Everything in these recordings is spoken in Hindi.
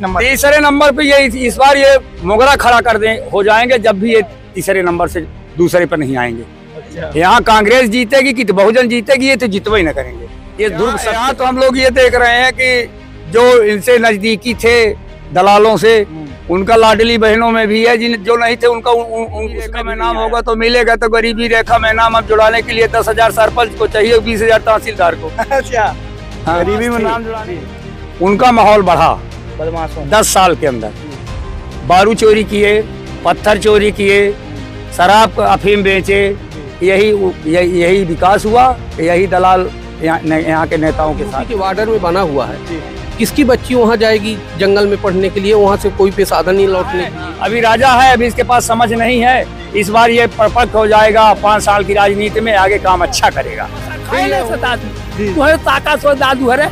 नंबर? तीसरे नंबर पे ये इस बार ये मोगरा खड़ा कर दें हो जाएंगे, जब भी ये तीसरे नंबर से दूसरे पर नहीं आएंगे। अच्छा। यहाँ कांग्रेस जीतेगी कि बहुजन जीतेगी, ये तो जितवा ही न करेंगे। ये ध्रुव यहाँ तो हम लोग ये देख रहे हैं कि जो इनसे नजदीकी थे दलालों से, उनका लाडली बहनों में भी है, जिन जो नहीं थे उनका उसका में नाम होगा तो मिलेगा। तो गरीबी रेखा में नाम अब जुड़ाने के लिए 10,000 सरपंच को चाहिए, 20,000 तहसीलदार को। अच्छा, हाँ, गरीबी में नाम जुड़ाने उनका माहौल बढ़ा बदमाशों 10 साल के अंदर। बारू चोरी किए, पत्थर चोरी किए, शराब अफीम बेचे, यही विकास हुआ। यही दलाल यहाँ के नेताओं के साथ बॉर्डर में बना हुआ है। किसकी बच्ची वहाँ जाएगी जंगल में पढ़ने के लिए? वहाँ से कोई पे साधन नहीं लौटने। अभी राजा है, अभी इसके पास समझ नहीं है। इस बार ये परिपक्व हो जाएगा, 5 साल की राजनीति में आगे काम अच्छा करेगा। तुम्हें ताकत सो दादू है,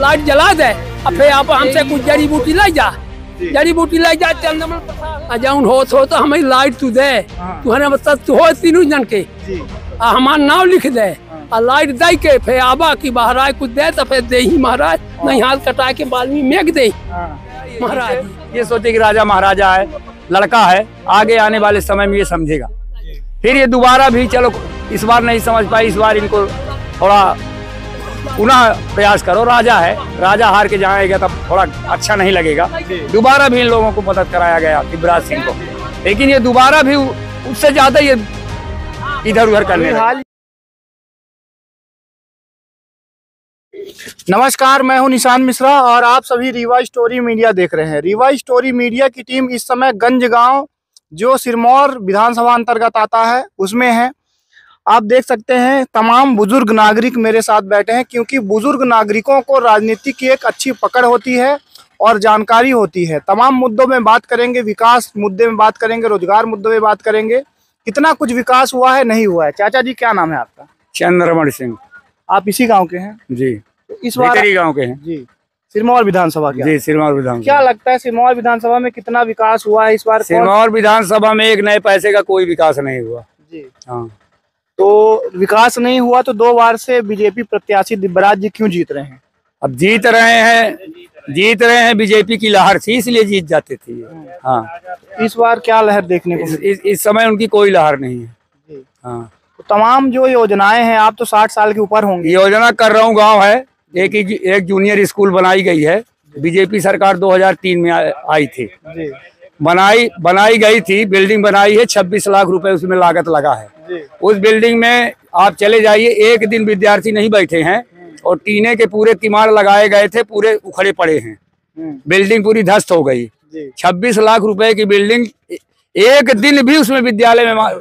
लाइट जला दे, अब फिर आप हमसे कुछ जड़ी बूटी लाई जा, जड़ी बूटी लाई जा, जाऊन हो तो हमें लाइट तू दे, तुम्हारे मतलब हो तीनों जन के हमारा नाम लिख दे, लाइट दे के फिर आबा की महाराज कुछ दे तो फिर दे ही महाराज, नहीं हाथ कटा के बालमी मेघ दे महाराज। ये सोचे कि राजा महाराजा है, लड़का है, आगे आने वाले समय में ये समझेगा। फिर ये दोबारा भी चलो इस बार नहीं समझ पाई, इस बार इनको थोड़ा पुनः प्रयास करो। राजा है, राजा हार के जाएगा तब थोड़ा अच्छा नहीं लगेगा। दोबारा भी इन लोगों को मदद कराया गया शिवराज सिंह को, लेकिन ये दोबारा भी उससे ज्यादा ये इधर उधर करने लगे। नमस्कार, मैं हूं निशान मिश्रा और आप सभी रीवा स्टोरी मीडिया देख रहे हैं। रीवा स्टोरी मीडिया की टीम इस समय गंज गांव, जो सिरमौर विधानसभा अंतर्गत आता है, उसमें है। आप देख सकते हैं तमाम बुजुर्ग नागरिक मेरे साथ बैठे हैं, क्योंकि बुजुर्ग नागरिकों को राजनीति की एक अच्छी पकड़ होती है और जानकारी होती है। तमाम मुद्दों में बात करेंगे, विकास मुद्दे में बात करेंगे, रोजगार मुद्दों में बात करेंगे, कितना कुछ विकास हुआ है, नहीं हुआ है। चाचा जी, क्या नाम है आपका? चंद्रमण सिंह। आप इसी गाँव के हैं? जी, इस बार गाँव के हैं जी, सिरमौर विधानसभा के। जी, सिरमौर विधानसभा। क्या लगता है सिरमौर विधानसभा में कितना विकास हुआ है इस बार? सिरमौर विधानसभा में एक नए पैसे का कोई विकास नहीं हुआ जी। हाँ, तो विकास नहीं हुआ तो 2 बार से बीजेपी प्रत्याशी दिव्यराज जी क्यों जीत रहे हैं? अब जीत रहे हैं बीजेपी की लहर थी, इसलिए जीत जाते थे। हाँ, इस बार क्या लहर देखने को मिली? इस समय उनकी कोई लहर नहीं है। हाँ, तो तमाम जो योजनाएं हैं, आप तो 60 साल के ऊपर होंगे। योजना कर रहा हूँ, गांव है, एक जूनियर स्कूल बनाई गई है। बीजेपी सरकार 2003 में आई थी, बनाई गई थी, बिल्डिंग बनाई है, 26 लाख रुपए उसमें लागत लगा है। उस बिल्डिंग में आप चले जाइए, एक दिन विद्यार्थी नहीं बैठे हैं और टीने के पूरे किमाड़ लगाए गए थे, पूरे उखड़े पड़े हैं। बिल्डिंग पूरी ध्वस्त हो गई। 26 लाख रुपए की बिल्डिंग, एक दिन भी उसमें विद्यालय में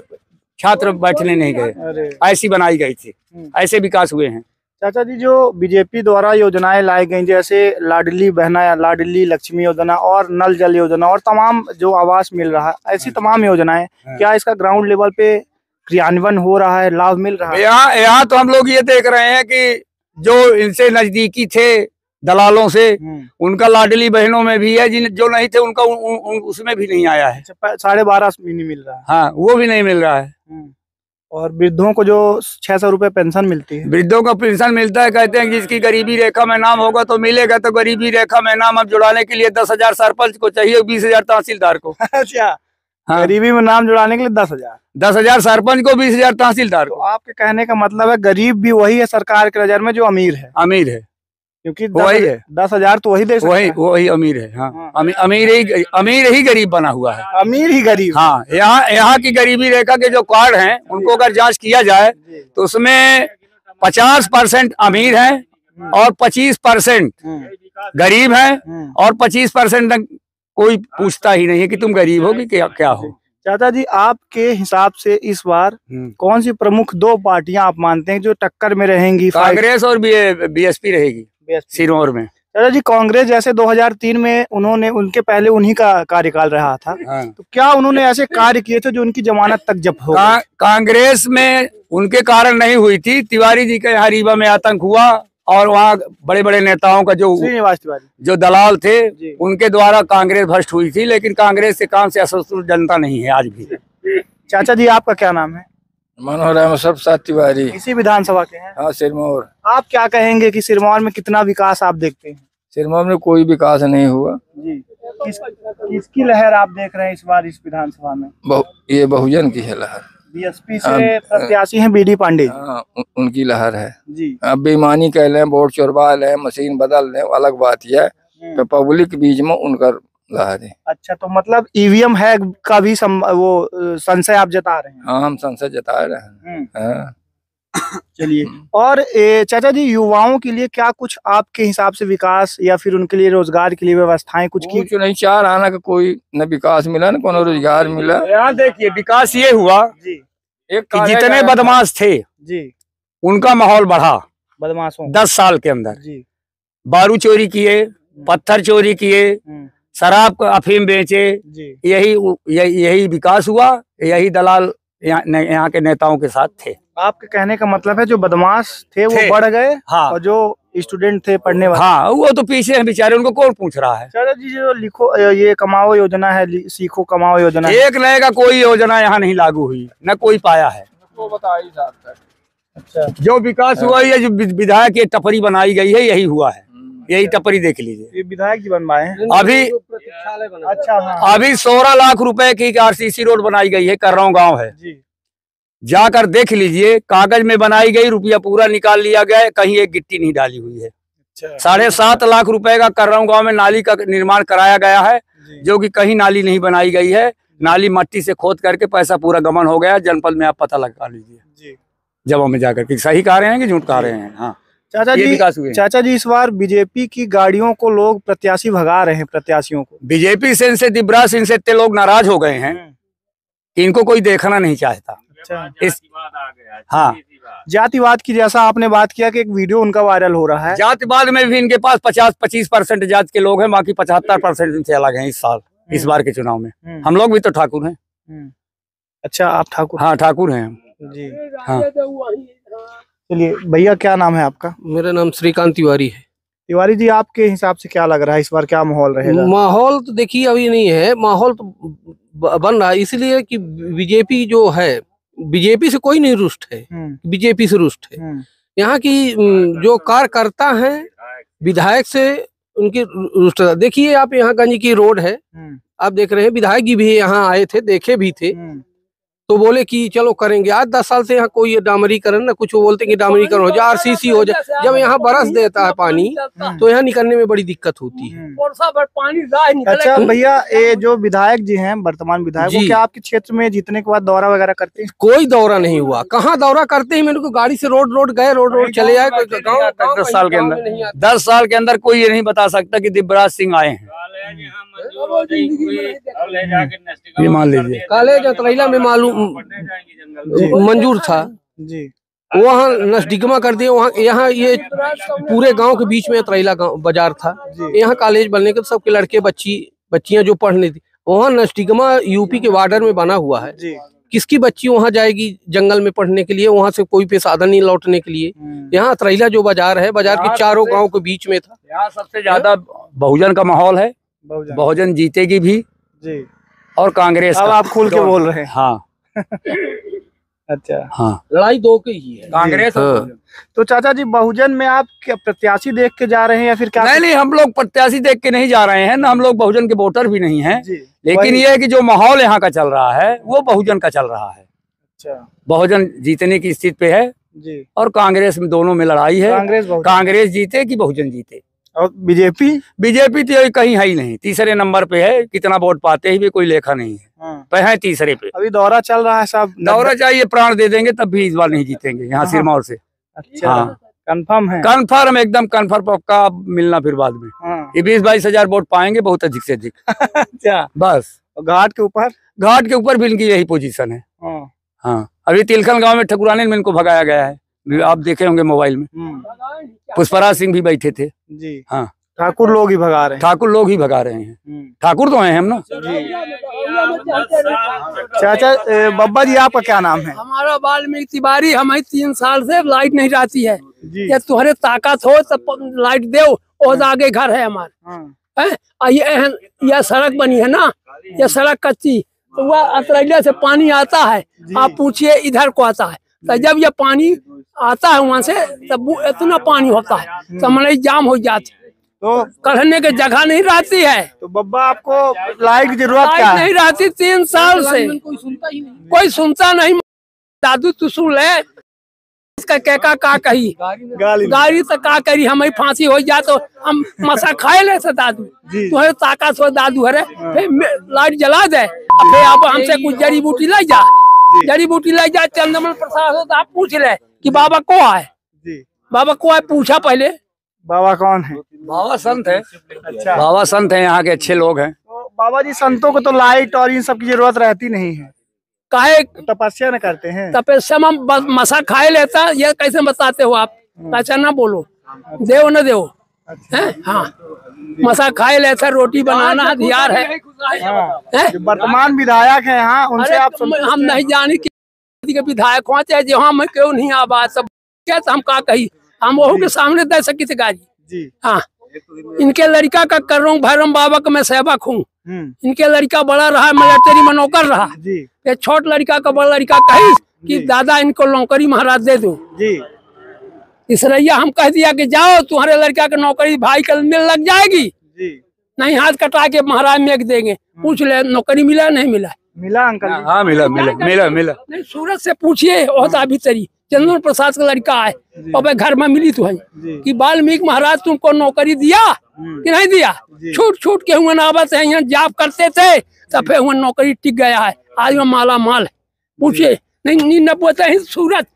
छात्र बैठने नहीं गए, ऐसी बनाई गई थी। ऐसे विकास हुए हैं। चाचा जी, जो बीजेपी द्वारा योजनाएं लाई गई, जैसे लाडली बहना, लाडली लक्ष्मी योजना और नल जल योजना और तमाम जो आवास मिल रहा है, ऐसी तमाम योजनाएं, क्या इसका ग्राउंड लेवल पे क्रियान्वयन हो रहा है, लाभ मिल रहा है? यहाँ तो हम लोग ये देख रहे हैं कि जो इनसे नजदीकी थे दलालों से, उनका लाडली बहनों में भी है, जिन जो नहीं थे उनका उसमें भी नहीं आया है। 12.5 नहीं मिल रहा है। हाँ, वो भी नहीं मिल रहा है। और वृद्धों को जो 600 रुपए पेंशन मिलती है, वृद्धों को पेंशन मिलता है। कहते हैं कि जिसकी गरीबी रेखा में नाम होगा तो मिलेगा। तो गरीबी रेखा में नाम अब जुड़ाने के लिए 10,000 सरपंच को चाहिए, 20,000 तहसीलदार को। अच्छा, हाँ, गरीबी में नाम जुड़ाने के लिए 10,000 सरपंच को, 20,000 तहसीलदार को। तो आपके कहने का मतलब है गरीब भी वही है सरकार की नजर में जो अमीर है? अमीर है, क्योंकि वही है। 10,000 तो वही दे सकता है। वही अमीर है। हाँ, अमीर ही गरीब बना हुआ है। अमीर ही गरीब। हाँ, यहाँ की गरीबी रेखा के जो कार्ड हैं, उनको अगर जांच किया जाए तो उसमें 50% अमीर हैं और 25% गरीब हैं और 25% कोई पूछता ही नहीं है कि तुम गरीब हो कि क्या हो। चाचा जी, आपके हिसाब से इस बार कौन सी प्रमुख 2 पार्टियां आप मानते हैं जो टक्कर में रहेंगी? कांग्रेस और बीएसपी रहेगी सिरमौर में। चाचा जी, कांग्रेस जैसे 2003 में उनके पहले उन्हीं का कार्यकाल रहा था। हाँ। तो क्या उन्होंने ऐसे कार्य किए थे जो उनकी जमानत तक जब्त हो? कांग्रेस में उनके कारण नहीं हुई थी। तिवारी जी के यहाँ रीवा में आतंक हुआ और वहाँ बड़े बड़े नेताओं का जो श्रीनिवास तिवारी जो दलाल थे, उनके द्वारा कांग्रेस भ्रष्ट हुई थी। लेकिन कांग्रेस के काम से असंतुष्ट जनता नहीं है आज भी। चाचा जी, आपका क्या नाम है? मनोहर सब साथ तिवारी। इसी विधानसभा के हैं? हाँ, सिरमौर। आप क्या कहेंगे कि सिरमौर में कितना विकास आप देखते हैं? सिरमौर में कोई विकास नहीं हुआ जी। किसकी लहर आप देख रहे हैं इस बार इस विधानसभा में? ये बहुजन की है लहर। बीएसपी से प्रत्याशी हैं बीडी पांडे। हाँ, उनकी लहर है जी। अब बेईमानी कह लें, वोट चोरवा लें, मशीन बदल लें, अलग बात यह है कि पब्लिक के बीच में उनका लहर है। अच्छा, तो मतलब ईवीएम है का भी वो संशय आप जता रहे हैं? हाँ, हम संशय जता रहे हैं। चलिए, और चाचा जी, युवाओं के लिए क्या कुछ आपके हिसाब से विकास या फिर उनके लिए रोजगार के लिए व्यवस्थाएं कुछ की? कुछ नहीं, चार आना का कोई न विकास मिला न कोनो रोजगार मिला। यहाँ देखिए विकास ये हुआ जी एक कि जितने बदमाश थे जी, उनका माहौल बढ़ा। बदमाशों 10 साल के अंदर जी, बारू चोरी किए, पत्थर चोरी किए, शराब का अफीम बेचे, जी। यही विकास हुआ। यही दलाल यहाँ के नेताओं के साथ थे। आपके कहने का मतलब है जो बदमाश थे वो बढ़ गए, हाँ, और जो स्टूडेंट थे पढ़ने वाले, हाँ, वो तो पीछे हैं बेचारे, उनको कौन पूछ रहा है। चाचा जी, जो लिखो ये कमाओ योजना है, सीखो कमाओ योजना है, एक नए का कोई योजना यहाँ नहीं लागू हुई, न कोई पाया है। तो बताइए साहब। अच्छा, जो विकास हुआ है, जो विधायक ये टपरी बनाई गई है, यही हुआ है। यही टपरी देख लीजिए, ये विधायक जी बनवाए हैं अभी। अच्छा, हाँ, अभी 16 लाख रुपए की आरसीसी रोड बनाई गई है, कर्राव गांव है जी। जाकर देख लीजिए, कागज में बनाई गई, रुपया पूरा निकाल लिया गया है, कहीं एक गिट्टी नहीं डाली हुई है। 7.5 लाख रुपए का कर्राव गांव में नाली का निर्माण कराया गया है, जो कि कहीं नाली नहीं बनाई गई है। नाली मट्टी से खोद करके पैसा पूरा गमन हो गया। जनपद में आप पता लगा लीजिए जब में जाकर कि सही कह रहे हैं कि झूठ कह रहे हैं। हाँ चाचा जी, चाचा जी, इस बार बीजेपी की गाड़ियों को लोग प्रत्याशी भगा रहे हैं, प्रत्याशियों को। बीजेपी से, इनसे दिब्रा सिंह से इतने लोग नाराज हो गए हैं कि इनको कोई देखना नहीं चाहता। इस हाँ, जातिवाद की जैसा आपने बात किया कि एक वीडियो उनका वायरल हो रहा है। जातिवाद में भी इनके पास 50-25% जात के लोग हैं, बाकी 75% इनसे अलग हैं। इस साल, इस बार के चुनाव में हम लोग भी तो ठाकुर हैं। अच्छा, आप ठाकुर? हाँ, ठाकुर हैं हम जी। हाँ। चलिए भैया, क्या नाम है आपका? मेरा नाम श्रीकांत तिवारी है। तिवारी जी, आपके हिसाब से क्या लग रहा है इस बार क्या माहौल रहेगा? माहौल तो देखिए अभी नहीं है, माहौल तो बन रहा है, इसलिए कि बीजेपी जो है, बीजेपी से कोई नहीं रुष्ट है, बीजेपी से रुष्ट है। यहाँ की जो कार्यकर्ता हैं विधायक से उनकी रुष्ट। देखिए आप, यहाँ गंज की रोड है, आप देख रहे हैं, विधायक जी भी यहाँ आए थे, देखे भी थे, तो बोले कि चलो करेंगे। आज 10 साल से यहाँ कोई डामरीकरण ना कुछ, वो बोलते कि डामरीकरण हो जाए, आरसीसी हो जाए। जब यहाँ बरस देता है पानी तो यहाँ निकलने में बड़ी दिक्कत होती है। अच्छा भैया, ये जो विधायक जी हैं, वर्तमान विधायक, वो क्या आपके क्षेत्र में जीतने के बाद दौरा वगैरह करते हैं? कोई दौरा नहीं हुआ। कहाँ दौरा करते हैं? मेरे को गाड़ी से रोड गए, रोड चले आए। 10 साल के अंदर, 10 साल के अंदर कोई ये नहीं बता सकता कि दिव्यराज सिंह आए हैं। ये मान लीजिए कॉलेज अतरैला में मालूम मंजूर था जी, वहाँ नजदीकमा कर दिए। वहाँ यहाँ ये पूरे गांव के बीच में अतरैला बाजार था, यहाँ कॉलेज बनने के सबके लड़के बच्चियां जो पढ़ने थी, वहाँ नजदीकमा यूपी के बॉर्डर में बना हुआ है। किसकी बच्ची वहाँ जाएगी जंगल में पढ़ने के लिए? वहाँ से कोई पे साधन नहीं लौटने के लिए। यहाँ अतरैला जो बाजार है, बाजार के चारों गाँव के बीच में था। यहाँ सबसे ज्यादा बहुजन का माहौल है, बहुजन जीतेगी भी जी, और कांग्रेस। अब आप खुल के बोल रहे हैं। हाँ अच्छा, हाँ, लड़ाई दो की ही है, कांग्रेस। हाँ। तो चाचा जी, बहुजन में आप क्या प्रत्याशी देख के जा रहे हैं या फिर क्या? नहीं, हम लोग प्रत्याशी देख के नहीं जा रहे हैं ना, हम लोग बहुजन के वोटर भी नहीं हैं। लेकिन ये है कि जो माहौल यहाँ का चल रहा है वो बहुजन का चल रहा है। अच्छा, बहुजन जीतने की स्थिति पे है जी, और कांग्रेस में दोनों में लड़ाई है। कांग्रेस जीते कि बहुजन जीते। और बीजेपी तो कहीं है ही नहीं, तीसरे नंबर पे है। कितना वोट पाते ही भी कोई लेखा नहीं है, पे है तीसरे पे। अभी दौरा चल रहा है साहब, दौरा चाहिए, प्राण दे देंगे तब भी इस बार नहीं जीतेंगे यहाँ सिरमौर से। अच्छा, हाँ, कंफर्म है? कंफर्म, एकदम कंफर्म, पक्का। मिलना फिर बाद में। हाँ। ये 20-22 हजार वोट पाएंगे, बहुत अधिक से अधिक। अच्छा, बस। घाट के ऊपर भी इनकी यही पोजीशन है। हाँ, अभी तिलखन गांव में ठकुरानी में इनको भगाया गया है, आप देखे होंगे मोबाइल में। पुष्पराज सिंह भी बैठे थे जी। हाँ, ठाकुर लोग ही भगा रहे हैं। ठाकुर तो हैं हम ना। चाचा, बब्बा जी, आपका क्या नाम है? हमारा वाल्मीकि तिवारी। हमें 3 साल से लाइट नहीं जाती है। ये तुम्हारे ताकत हो तो लाइट दो, और आगे घर है हमारा। यह सड़क बनी है ना, यह सड़क कच्ची, तो वह अतरैला से पानी आता है, आप पूछिए इधर को आता है। तो जब ये पानी आता है वहां से, तब इतना पानी होता है तो हमारे जाम हो जाते। तो करने की जगह नहीं रहती है, तो बब्बा आपको लाइट की जरूरत क्या लाइट है? नहीं रहती 3 साल से, कोई सुनता नहीं। दादू तू सुन ले, इसका का कही गाड़ी तो का करी, हमें फांसी हो जाए तो हम मसा खाए ले से दादू। तुम्हें ताकत हो दादू हरे, फिर लाइट जला दे, फिर आप हमसे कुछ जड़ी बूटी ले जा, जड़ी बूटी ले जा। चंद्रमल प्रसाद हो तो आप पूछ ले कि बाबा को है, बाबा को है, पूछा पहले बाबा कौन है? बाबा संत है। अच्छा, बाबा संत है, यहाँ के अच्छे लोग हैं। तो बाबा जी संतों को तो लाइट और इन सब की जरूरत रहती नहीं है, काहे तपस्या न करते हैं। तपस्या में मसा खाए लेता, ये कैसे बताते हो आप? ऐसा ना बोलो, देव न देव है। हाँ, मसा खाए लेता, रोटी बनाना हथियार है। हैं? जो वर्तमान विधायक है यहाँ, उनसे आप हम नहीं जाने कि विधायक हो चाहे जो, हम क्यों नहीं आवाज सब क्या हम का कही, हम वहू के सामने दे सकी थे गाजी जी। हाँ, इनके लड़का का कर रहा हूँ, भैरम बाबा का मैं सेवक हूँ। इनके लड़का बड़ा रहा, मिलिट्री में नौकर रहा। ये छोट लड़का का बड़ा लड़का कही कि दादा इनको नौकरी महाराज दे दो जी। इसरैया हम कह दिया कि जाओ तुम्हारे लड़का की नौकरी भाई कल मिल लग जाएगी जी। नहीं, हाथ कटा के महाराज मेघ देंगे। पूछ ले नौकरी मिला नहीं मिला? मिला अंकल जी? हाँ मिला मिला मिला मिला। नहीं, सूरत से पूछिए, होता भीतरी चंद्रमल प्रसाद का लड़का है, और घर में मिली तो है कि वाल्मीकि महाराज तुमको नौकरी दिया कि नहीं दिया? छूट छूट के हुए नावत है, यहाँ जॉब करते थे तब फिर हुआ नौकरी टिक गया है, आज में माला माल है। पूछिए नहीं न बोलते हैं सूरत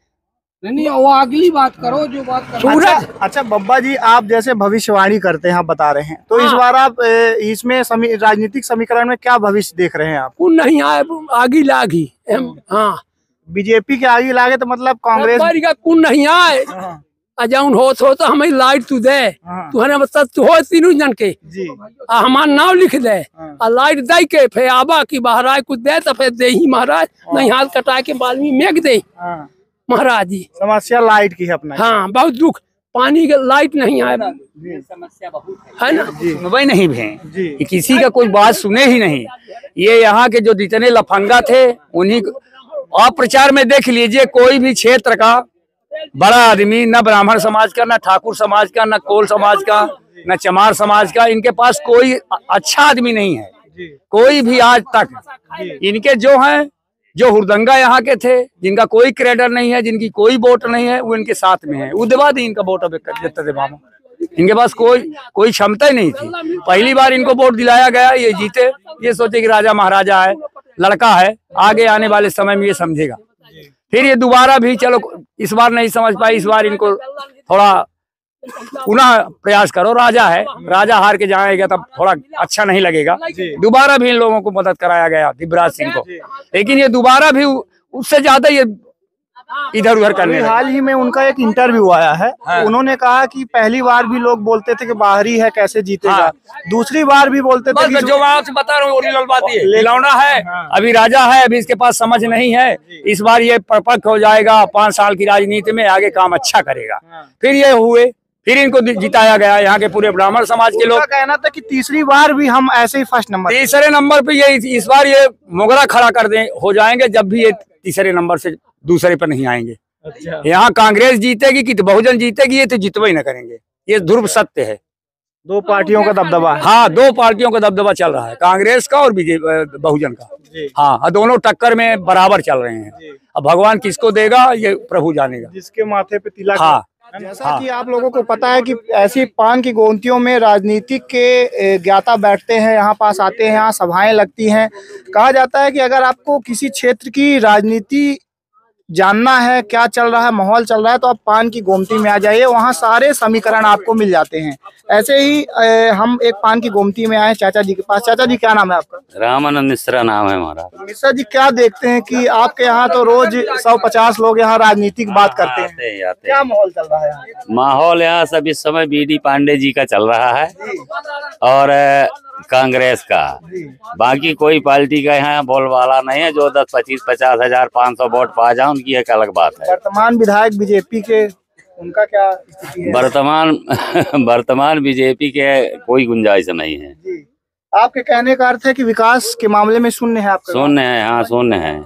नहीं, वो अगली बात करो जो बात करो। सूरत। अच्छा बब्बा जी, आप जैसे भविष्यवाणी करते हैं, आप बता रहे हैं, तो इस बार आप इसमें राजनीतिक समीकरण में क्या भविष्य देख रहे हैं आप? कौन नहीं आए, आगे लागी। हाँ, बीजेपी के आगे लागे तो मतलब कांग्रेस का कौन नहीं आए, अजाउन हो तो हमें लाइट तू दे, तुम्हारे मतलब तू हो तीनों जन के जी। हमारा नाम लिख दे और लाइट दे के फिर आबा की महाराज कुछ दे तो फिर दे ही महाराज, नहीं हाथ कटा के वाल्मीकि मेघ दे महाराज जी। समस्या लाइट की है अपना। हाँ, बहुत दुख, पानी के लाइट नहीं आए, समस्या बहुत है ना? सुनवाई नहीं भी जी। कि किसी का कोई बात सुने ही नहीं। ये यहाँ के जो जितने लफंगा थे उन्हीं आप प्रचार में देख लीजिए, कोई भी क्षेत्र का बड़ा आदमी, न ब्राह्मण समाज का, न ठाकुर समाज का, न कोल समाज का, न चमार समाज का, इनके पास कोई अच्छा आदमी नहीं है कोई भी आज तक। इनके जो हैं, जो हुरदंगा यहाँ के थे, जिनका कोई क्रेडर नहीं है, जिनकी कोई वोट नहीं है, वो इनके साथ में है। उदवाद इनका वोट अब देते थे मामा, इनके पास कोई क्षमता ही नहीं थी। पहली बार इनको वोट दिलाया गया, ये जीते, ये सोचे कि राजा महाराजा है, लड़का है, आगे आने वाले समय में ये समझेगा। फिर ये दोबारा भी चलो इस बार नहीं समझ पाई, इस बार इनको थोड़ा पुनः प्रयास करो। राजा है, राजा हार के जाएगा तब थोड़ा अच्छा नहीं लगेगा। दोबारा भी इन लोगों को मदद कराया गया दिव्यराज सिंह को, लेकिन ये दोबारा भी उससे ज्यादा ये इधर उधर करने लगे। हाल ही में उनका एक इंटरव्यू आया है, उन्होंने कहा कि पहली बार भी लोग बोलते थे कि बाहरी है कैसे जीतेगा, दूसरी बार भी बोलते थे कि जो मैं आपसे बता रहा हूँ ओरिजिनल बात ये खिलौना है, अभी राजा है, अभी इसके पास समझ नहीं है। इस बार ये परिपक्व हो जाएगा, 5 साल की राजनीति में आगे काम अच्छा करेगा। फिर ये हुए, फिर इनको जिताया गया। यहाँ के पूरे ब्राह्मण समाज के लोग कहना था कि तीसरी बार भी हम ऐसे ही फर्स्ट नंबर, तीसरे नंबर पे ये इस बार ये मोगरा खड़ा कर दे हो जाएंगे, जब भी ये तीसरे नंबर से दूसरे पर नहीं आएंगे। अच्छा। यहाँ कांग्रेस जीतेगी कि बहुजन जीतेगी, ये तो जितवा ही न करेंगे, ये ध्रुव सत्य है। 2 पार्टियों का दबदबा है। हाँ, 2 पार्टियों का दबदबा चल रहा है, कांग्रेस का और बीजेपी बहुजन का। हाँ, दोनों टक्कर में बराबर चल रहे हैं। अब भगवान किसको देगा ये प्रभु जानेगा, जिसके माथे पे तिलक। हाँ। जैसा कि आप लोगों को पता है कि ऐसी पान की गोंतियों में राजनीतिक के ज्ञाता बैठते हैं, यहाँ पास आते हैं, यहाँ सभाएं लगती हैं। कहा जाता है कि अगर आपको किसी क्षेत्र की राजनीति जानना है, क्या चल रहा है, माहौल चल रहा है, तो आप पान की गोमती में आ जाइए, वहाँ सारे समीकरण आपको मिल जाते हैं। ऐसे ही हम एक पान की गोमती में आए चाचा जी के पास। चाचा जी क्या नाम है आपका? रामानंद मिश्रा नाम है हमारा। मिश्रा जी, क्या देखते हैं कि आपके यहाँ तो रोज 150 लोग यहाँ राजनीतिक बात करते हैं, क्या माहौल चल रहा है यहाँ? माहौल यहाँ सब इस समय बीडी पांडे जी का चल रहा है और कांग्रेस का, बाकी कोई पार्टी का यहाँ बोलबाला नहीं है। जो 10, 25, 50 हजार 500 वोट पा जाए उनकी एक अलग बात है। वर्तमान विधायक बीजेपी के, उनका क्या स्थिति है? वर्तमान बीजेपी के कोई गुंजाइश नहीं है। आपके कहने का अर्थ है कि विकास के मामले में शून्य है आपका? शून्य है, हाँ शून्य है।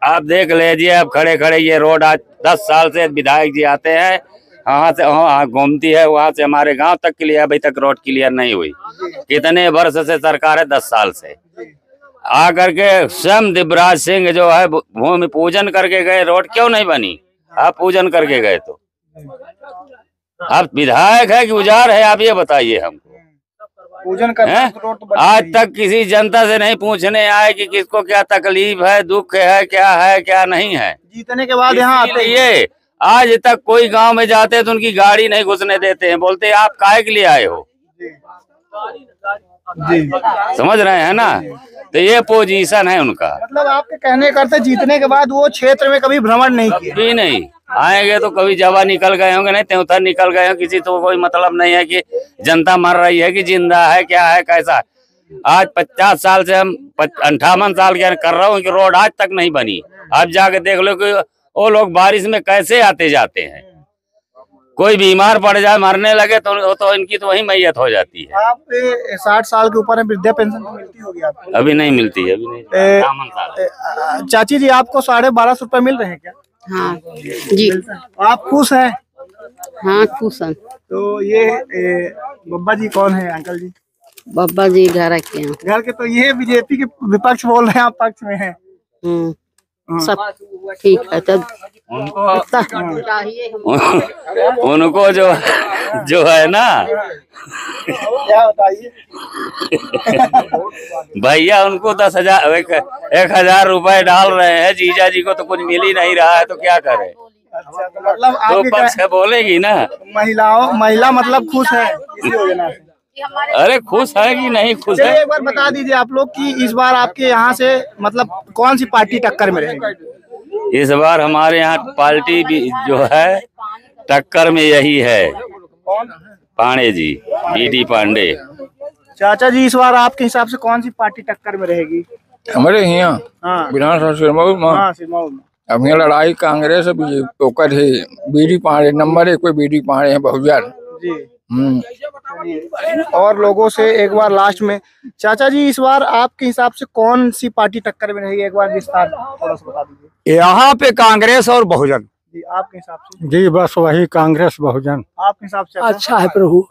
आप देख लीजिए, अब खड़े खड़े ये रोड आज 10 साल से विधायक जी आते हैं, वहाँ से वहाँ घूमती है, वहाँ से हमारे गांव तक क्लियर, अभी तक रोड क्लियर नहीं हुई। कितने वर्ष से सरकार है, 10 साल से आकर के स्वयं दिव्यराज सिंह जो है भूमि पूजन करके गए, रोड क्यों नहीं बनी? आप पूजन करके गए तो आप विधायक है कि उजार है, आप ये बताइए हमको। पूजन करना तो रोड तो आज तक किसी जनता से नहीं पूछने आए कि किसको क्या तकलीफ है, दुख है, क्या नहीं है। जीतने के बाद यहाँ आते ये आज तक कोई गांव में जाते तो उनकी गाड़ी नहीं घुसने देते हैं, बोलते हैं आप काहे के लिए आए हो। जी, समझ रहे हैं ना? तो ये पोजीशन है उनका। मतलब आपके कहने का अर्थ है जीतने के बाद वो क्षेत्र में कभी भ्रमण नहीं किया? भी नहीं आएंगे तो कभी जवा निकल गए होंगे, नहीं त्योतर निकल गए हो, किसी तो कोई मतलब नहीं है कि जनता मर रही है कि जिंदा है, क्या है कैसा। आज 50 साल से हम 58 साल के कर रहा हूँ कि रोड आज तक नहीं बनी। आप जाके देख लो कि वो लोग बारिश में कैसे आते जाते हैं। कोई बीमार पड़ जाए, मरने लगे तो इनकी तो वही मैयत हो जाती है। आप 60 साल के ऊपर है, वृद्धा पेंशन तो मिलती होगी आपको? अभी नहीं मिलती है, अभी नहीं। चाची जी आपको 1250 रुपए मिल रहे हैं क्या? हाँ जी। आप खुश हैं? हाँ खुश हैं। तो ये बब्बा जी कौन है? अंकल जी? बब्बा जी घर के हैं। घर के। तो ये बीजेपी के विपक्ष बोल रहे हैं, आप पक्ष में हैं? सब ठीक है। तब उनको जो है ना, क्या बताइए भैया, उनको 10,000 रुपए डाल रहे हैं, जीजा जी को तो कुछ मिल ही नहीं रहा है, तो क्या करे। अच्छा, तो मतलब तो पक्ष बोलेगी ना। महिला मतलब खुश है इस योजना से? अरे खुश है कि नहीं खुश है? एक बार बता दीजिए आप लोग कि इस बार आपके यहाँ से मतलब कौन सी पार्टी टक्कर में रहेगी? इस बार हमारे यहाँ पार्टी भी जो है टक्कर में यही है, पांडे जी, बीडी पांडे। चाचा जी इस बार आपके हिसाब से कौन सी पार्टी टक्कर में रहेगी? हमारे यहाँ विधानसभा सिरमौर में अब यहाँ लड़ाई कांग्रेस बीजेपी है। बीडी पांडे नंबर 1 पे, बीडी पांडे है बहुजन जी। और लोगों से एक बार लास्ट में, चाचा जी इस बार आपके हिसाब से कौन सी पार्टी टक्कर में रहेगी? एक बार विस्तार थोड़ा सा बता दीजिए। यहाँ पे कांग्रेस और बहुजन जी, आपके हिसाब से? जी बस वही कांग्रेस बहुजन। आपके हिसाब से? अच्छा है प्रभु,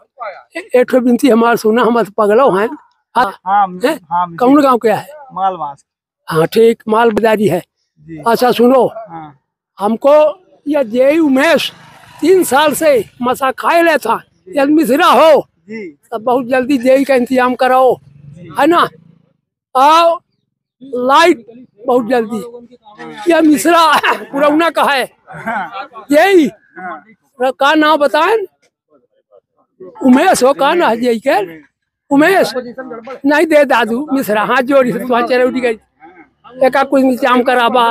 एक बिनती हमारे सुना, हम पगलो हैं। कौन गाँव क्या है? मालवास। हाँ ठीक, माल बाजारी है। अच्छा सुनो, हमको ये जय उमेश 3 साल से मसा खाए ले था, मिश्रा हो तो बहुत जल्दी जेई का इंतजाम कराओ, है ना। आओ लाइट बहुत जल्दी, यह मिश्रा पुरौना का है, जेई का नाम बताएं? उमेश हो का ना जेई के? उमेश नहीं दे दादू मिश्रा, हाथ जोड़ी से तुम्हारी चले उठी गई। एक कुछ इंतजाम कराबा,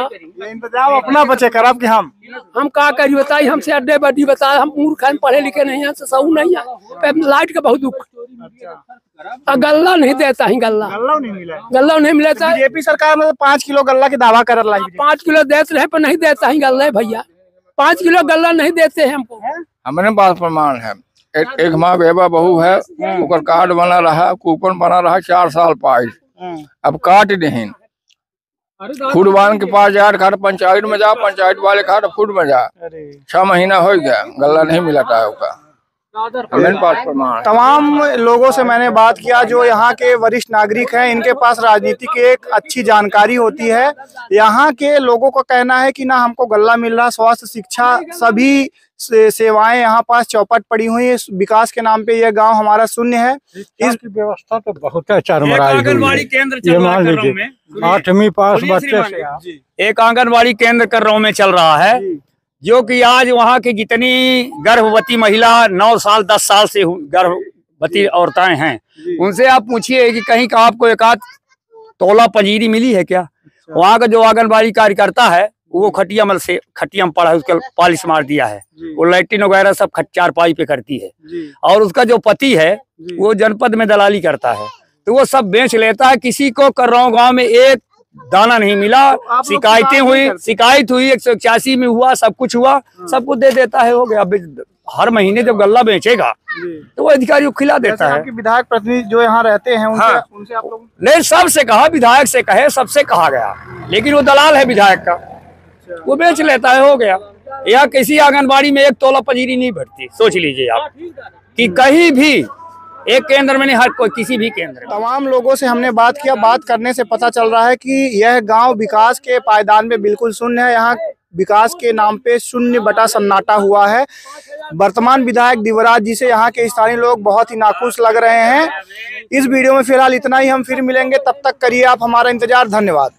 इंतजाम अपना बचे कराब कि हम का करी बताई? हमसे अड्डे बड्डी बताए, हम मूर्ख हैं, पढ़े लिखे नहीं हैं, सऊ नहीं है। लाइट का बहुत दुख, गल्ला नहीं देता है, गल्ला नहीं मिलता है। बीजेपी सरकार में 5 किलो गल्ला के दावा कर रहा है, 5 किलो देते रहे पर नहीं देता है गल्ला भैया। 5 किलो गल्ला नहीं देते हैं हमको। हमारे पास प्रमाण है। एक माँ बेबा बहू है, उनका कार्ड बना रहा, कूपन बना रहा 4 साल पाई, अब काट नहीं। फूड वाले के पास जा, खाट पंचायत में जा, पंचायत वाले खाट फूड में जा, 6 महीना हो गया, गल्ला नहीं मिला था उसका। हमारे पास प्रमाण। तमाम लोगों से मैंने बात किया जो यहाँ के वरिष्ठ नागरिक हैं, इनके पास राजनीति की एक अच्छी जानकारी होती है। यहाँ के लोगों का कहना है कि ना हमको गल्ला मिल रहा, स्वास्थ्य शिक्षा सभी सेवाएं यहाँ पास चौपट पड़ी हुई है। विकास के नाम पे यह गांव हमारा शून्य है। इसकी व्यवस्था तो बहुत है, आंगनबाड़ी केंद्र चल रहा है 8वीं पास बच्चे से एक आंगनबाड़ी केंद्र कर रहा हूँ मैं, चल रहा है, जो कि आज वहाँ की जितनी गर्भवती महिला 9 साल 10 साल से गर्भवती औरतें हैं, उनसे आप पूछिए कि कहीं का आपको एक आध तोला पंजीरी मिली है क्या? वहाँ का जो आंगनबाड़ी कार्यकर्ता है वो खटिया में पड़ा है, उसका पॉलिश मार दिया है, वो लैट्रिन वगैरह सब चारपाई पे करती है, और उसका जो पति है वो जनपद में दलाली करता है, तो वो सब बेच लेता है। किसी को कर्राव गांव में एक दाना नहीं मिला। शिकायत हुई 181 में हुआ, सब कुछ हुआ, सब कुछ दे देता है, हो गया। हर महीने जब गल्ला बेचेगा तो वो अधिकारी को खिला देता है। विधायक प्रतिनिधि जो यहाँ रहते हैं उनसे आप लोग? नहीं, सबसे कहा, विधायक से कहे, सबसे कहा गया, लेकिन वो दलाल है विधायक का, वो बेच लेता है, हो गया। या किसी आंगनबाड़ी में 1 तोला पंजीरी नहीं भरती। सोच लीजिए आप कि कहीं भी एक केंद्र में नहीं, हर कोई किसी भी केंद्र में। तमाम लोगों से हमने बात किया, बात करने से पता चल रहा है कि यह गांव विकास के पायदान में बिल्कुल शून्य है। यहाँ विकास के नाम पे शून्य बटा सन्नाटा हुआ है। वर्तमान विधायक दिवराज जी से यहाँ के स्थानीय लोग बहुत ही नाखुश लग रहे हैं। इस वीडियो में फिलहाल इतना ही, हम फिर मिलेंगे, तब तक करिए आप हमारा इंतजार। धन्यवाद।